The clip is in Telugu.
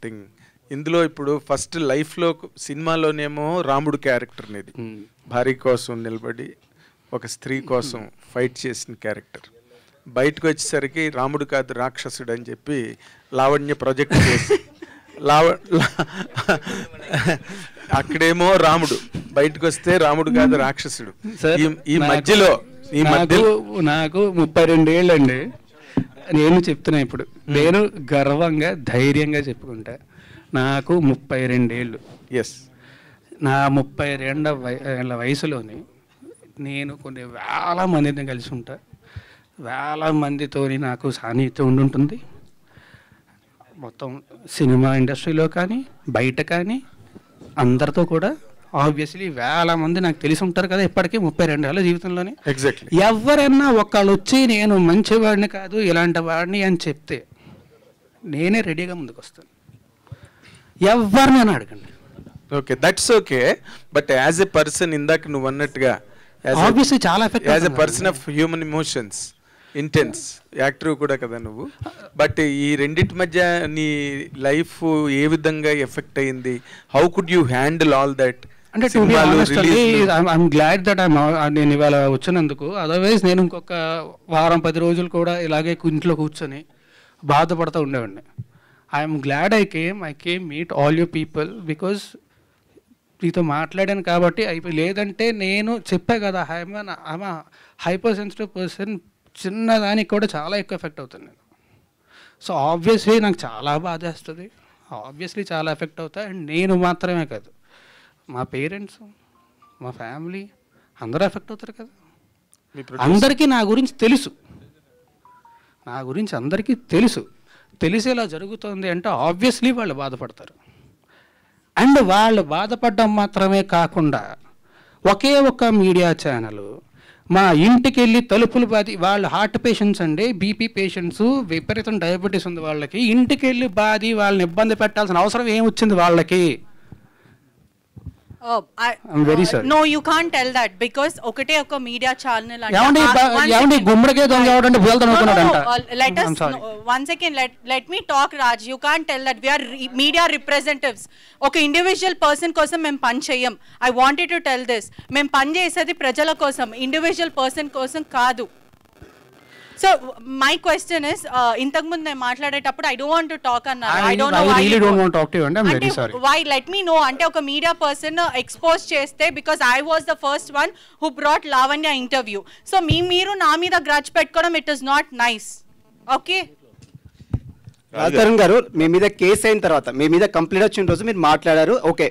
థింగ్. ఇందులో ఇప్పుడు ఫస్ట్ లైఫ్లో సినిమాలోనేమో రాముడు క్యారెక్టర్ అనేది భార్య కోసం నిలబడి ఒక స్త్రీ కోసం ఫైట్ చేసిన క్యారెక్టర్. బయటకు వచ్చేసరికి రాముడు కాదు రాక్షసుడు అని చెప్పి లావణ్య ప్రొజెక్ట్ చేసి అక్కడేమో రాముడు, బయటకు వస్తే రాముడు కాదు రాక్షసుడు. ఈ మధ్యలో నాకు 32 ఏళ్ళండి. నేను చెప్తున్నా ఇప్పుడు, నేను గర్వంగా ధైర్యంగా చెప్పుకుంటా, నాకు 32 ఏళ్ళు. ఎస్, నా 32 ఏళ్ళ వయసులోని నేను కొన్ని వేల మందిని కలిసి ఉంటా, వేల మందితో నాకు సాన్నిహిత్యం ఉండుంటుంది. మొత్తం సినిమా ఇండస్ట్రీలో కానీ బయట కానీ అందరితో కూడా ఆబ్వియస్లీ వేల మంది నాకు తెలిసి ఉంటారు కదా ఇప్పటికీ 32 ఏళ్ళ జీవితంలోనే. ఎగ్జాక్ట్లీ. ఎవరైనా ఒకళ్ళు వచ్చి నేను మంచివాడిని కాదు ఇలాంటి వాడిని అని చెప్తే నేనే రెడీగా ముందుకు వస్తాను. ఎవరినైనా అడగండి. Okay, that's okay. But as a person, ఇందాక నువ్వు అన్నట్టుగా ఆబ్వియస్లీ చాలా effect, as a person of human emotions, intense actor కూడా కదా నువ్వు. బట్ ఈ రెండింటి మధ్య నీ లైఫ్ ఏ విధంగా ఎఫెక్ట్ అయింది? How could you handle all that? అంటే to be honest I'm glad that నేను ఇవాళ వచ్చినందుకు. అదర్వైజ్ నేను ఇంకొక వారం 10 రోజులు కూడా ఇలాగే ఇంట్లో కూర్చొని బాధపడుతూ ఉండేవాడిని. I'm glad I came meet all you people because మీతో మాట్లాడాను కాబట్టి అయిపోయి. లేదంటే నేను చెప్పా కదా, ఐఎమ్ హైపర్ సెన్సిటివ్ పర్సన్, చిన్నదానికి కూడా చాలా ఎక్కువ ఎఫెక్ట్ అవుతుంది నేను. సో ఆబ్వియస్లీ నాకు చాలా బాధేస్తుంది, ఆబ్వియస్లీ చాలా ఎఫెక్ట్ అవుతాయి. అండ్ నేను మాత్రమే కాదు, మా పేరెంట్స్, మా ఫ్యామిలీ అందరూ ఎఫెక్ట్ అవుతారు కదా. అందరికీ నా గురించి తెలుసు, నా గురించి అందరికీ తెలుసు. తెలిసేలా జరుగుతుంది అంటే ఆబ్వియస్లీ వాళ్ళు బాధపడతారు. అండ్ వాళ్ళు బాధపడడం మాత్రమే కాకుండా ఒకే ఒక్క మీడియా ఛానల్ మా ఇంటికి వెళ్ళి తలుపులు బాది, వాళ్ళు హార్ట్ పేషెంట్స్ అండి, బీపీ పేషెంట్స్, విపరీతం డయాబెటీస్ ఉంది వాళ్ళకి, ఇంటికి వెళ్ళి బాది వాళ్ళని ఇబ్బంది పెట్టాల్సిన అవసరం ఏమొచ్చింది వాళ్ళకి? I'm very sorry. No, you can't tell that because ఒకటే ఒక మీడియా ఛానల్ అంటే గుమ్మడికే దొంగ ఎవడంటే బోల్తనుకున్నాడంట. Let us one second, let me talk, Raj. You can't tell that. We are media representatives. ఒక ఇండివిజువల్ పర్సన్ కోసం మేము పని చేయం. I wanted to tell this. మేము పని చేసేది ప్రజల కోసం, ఇండివిజువల్ పర్సన్ కోసం కాదు. So my question is, ఇంతకు ముందు నేను మాట్లాడేటప్పుడు I don't want to talk అన్నారు. I don't know why. I really don't want to talk to you and I'm very sorry. Why? Let me know. అంటే ఒక మీడియా పర్సన్ ఎక్స్పోజ్ చేస్తే, because I was the first one who brought Lavanya interview. So మీరు నా మీద గ్రడ్జ్ పెట్టుకోవడం, it is not nice. Okay? Raj Tarun గారు, మీ మీద కేసు అయిన తర్వాత, మీ మీద కంప్లైంట్ వచ్చిన రోజు మీరు మాట్లాడారు, ఓకే.